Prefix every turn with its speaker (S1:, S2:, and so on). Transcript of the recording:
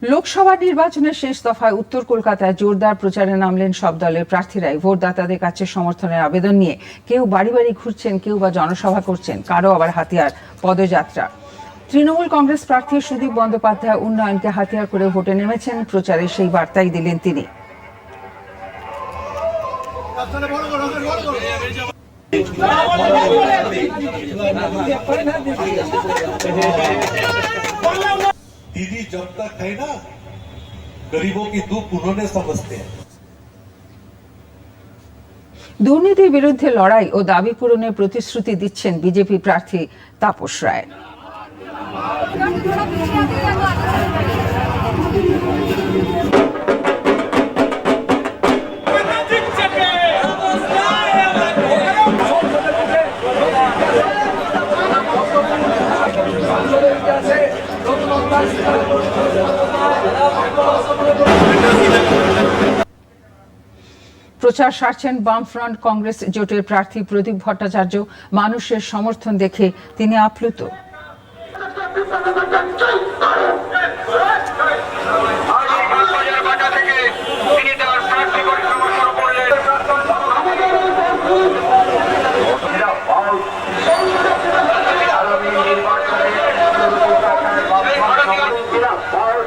S1: লোকসভা নির্বাচনের শেষ দফায় উত্তর কলকাতায় জোরদার প্রচারে নামলেন সব দলের প্রার্থীরাই। ভোটদাতাদের কাছে সমর্থনের আবেদন নিয়ে কেউ বাড়ি বাড়ি ঘুরছেন, কেউ বা জনসভা করছেন, কারো আবার হাতিয়ার পদযাত্রা। তৃণমূল কংগ্রেস প্রার্থী সুদীপ বন্দ্যোপাধ্যায় উন্নয়নকে হাতিয়ার করে ভোটে নেমেছেন। প্রচারে সেই বার্তাই দিলেন তিনি।
S2: दीदी जब तक है ना गरीबों की दुख उन्होंने समझते हैं।
S1: দুর্নীতির বিরুদ্ধে লড়াই ও দাবি পূরণের প্রতিশ্রুতি দিচ্ছেন বিজেপি প্রার্থী তাপস রায়। প্রচার সারছেন বামফ্রন্ট কংগ্রেস জোটের প্রার্থী প্রদীপ ভট্টাচার্য। মানুষের সমর্থন দেখে তিনি আপ্লুত।